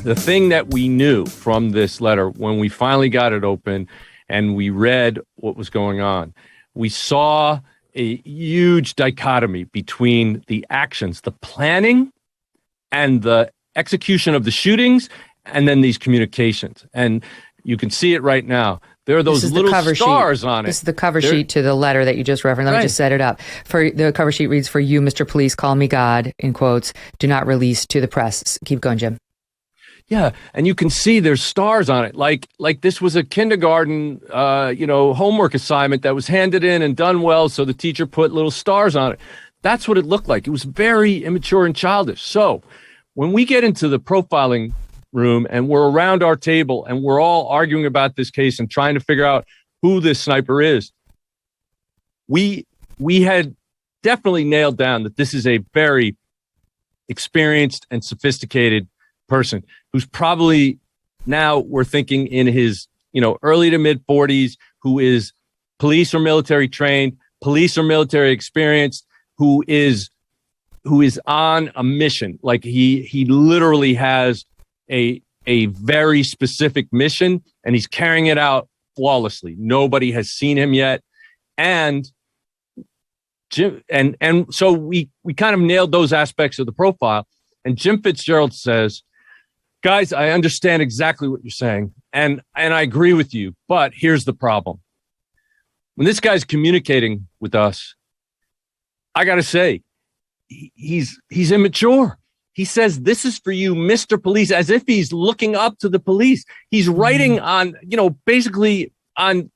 The thing that we knew from this letter when we finally got it open and we read what was going on, we saw a huge dichotomy between the actions, the planning and the execution of the shootings, and then these communications. And you can see it right now. There are those little stars on it. This is the cover sheet to the letter that you just referenced. Let me just set it up. For the cover sheet reads, "For you, Mr. Police, call me God," in quotes, "do not release to the press." Keep going, Jim. Yeah, and you can see there's stars on it, like this was a kindergarten, homework assignment that was handed in and done well, so the teacher put little stars on it. That's what it looked like. It was very immature and childish. So when we get into the profiling room and we're around our table and we're all arguing about this case and trying to figure out who this sniper is, we had definitely nailed down that this is a very experienced and sophisticated person who's probably, now we're thinking, in his early to mid 40s, who is police or military trained, police or military experienced, who is on a mission. Like he literally has a very specific mission, and he's carrying it out flawlessly. Nobody has seen him yet. And Jim, and so we kind of nailed those aspects of the profile. And Jim Fitzgerald says, "Guys, I understand exactly what you're saying, and I agree with you, but here's the problem. When this guy's communicating with us, I got to say, he's immature. He says, 'This is for you, Mr. Police,' as if he's looking up to the police. He's writing on, basically on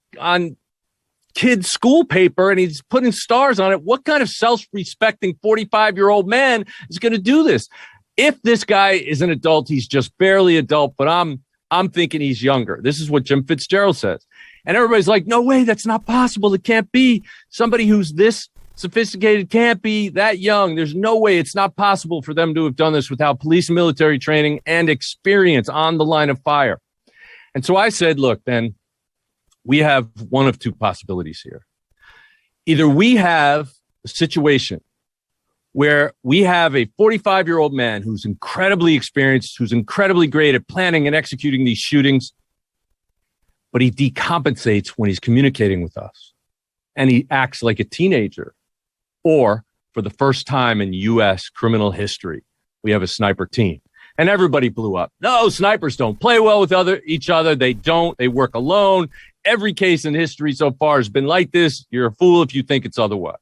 kids' school paper, and he's putting stars on it. What kind of self-respecting 45-year-old man is going to do this? If this guy is an adult, he's just barely adult, but I'm thinking he's younger." This is what Jim Fitzgerald says. And everybody's like, "No way, that's not possible. It can't be. Somebody who's this sophisticated can't be that young. There's no way. It's not possible for them to have done this without police and military training and experience on the line of fire." And so I said, look, then we have one of two possibilities here. Either we have a situation where we have a 45-year-old man who's incredibly experienced, who's incredibly great at planning and executing these shootings, but he decompensates when he's communicating with us, and he acts like a teenager. Or, for the first time in U.S. criminal history, we have a sniper team. And everybody blew up. No, snipers don't play well with each other. They don't. They work alone. Every case in history so far has been like this. You're a fool if you think it's otherwise.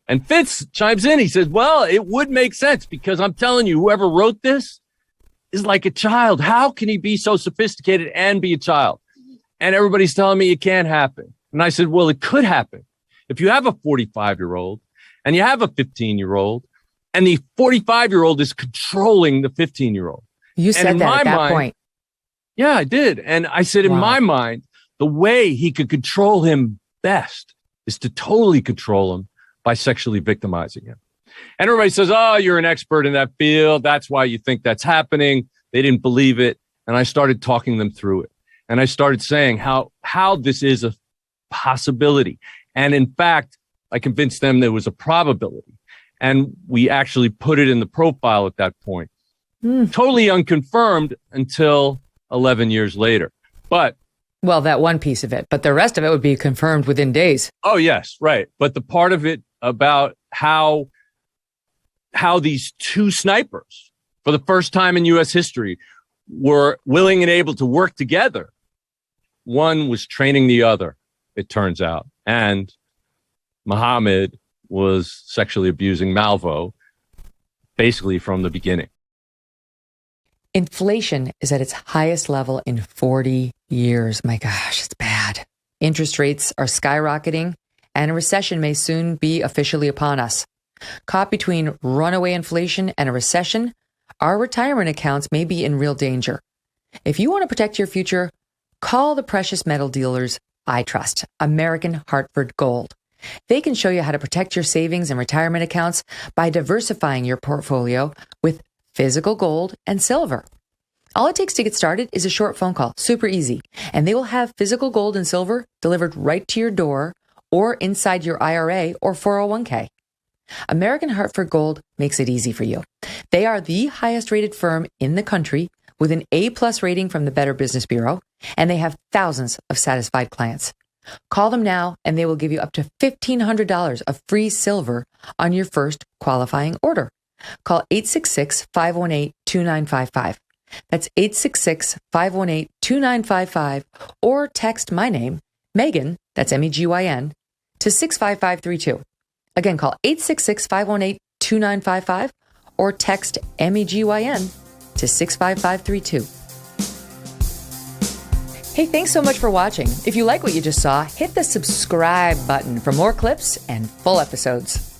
And Fitz chimes in. He says, well, it would make sense, because I'm telling you, whoever wrote this is like a child. How can he be so sophisticated and be a child? And everybody's telling me it can't happen. And I said, well, it could happen. If you have a 45-year-old and you have a 15-year-old, and the 45-year-old is controlling the 15-year-old. You said that at that point. Yeah, I did. And I said, in my mind, the way he could control him best is to totally control him by sexually victimizing him. And everybody says, oh, you're an expert in that field. That's why you think that's happening. They didn't believe it. And I started talking them through it. And I started saying how this is a possibility. And in fact, I convinced them there was a probability. And we actually put it in the profile at that point. Totally unconfirmed until 11 years later. But well, that one piece of it, but the rest of it would be confirmed within days. Oh, yes, right. But the part of it about how these two snipers, for the first time in U.S. history, were willing and able to work together. One was training the other, it turns out. And Mohammed was sexually abusing Malvo basically from the beginning. Inflation is at its highest level in 40 years. My gosh, it's bad. Interest rates are skyrocketing, and a recession may soon be officially upon us. Caught between runaway inflation and a recession, our retirement accounts may be in real danger. If you want to protect your future, call the precious metal dealers I trust, American Hartford Gold. They can show you how to protect your savings and retirement accounts by diversifying your portfolio with physical gold and silver. All it takes to get started is a short phone call, super easy, and they will have physical gold and silver delivered right to your door or inside your IRA or 401k. American Hartford Gold makes it easy for you. They are the highest rated firm in the country with an A-plus rating from the Better Business Bureau, and they have thousands of satisfied clients. Call them now, and they will give you up to $1,500 of free silver on your first qualifying order. Call 866-518-2955. That's 866-518-2955, or text my name, Megyn, that's Megyn, to 65532. Again, call 866-518-2955 or text Megyn to 65532. Hey, thanks so much for watching. If you like what you just saw, hit the subscribe button for more clips and full episodes.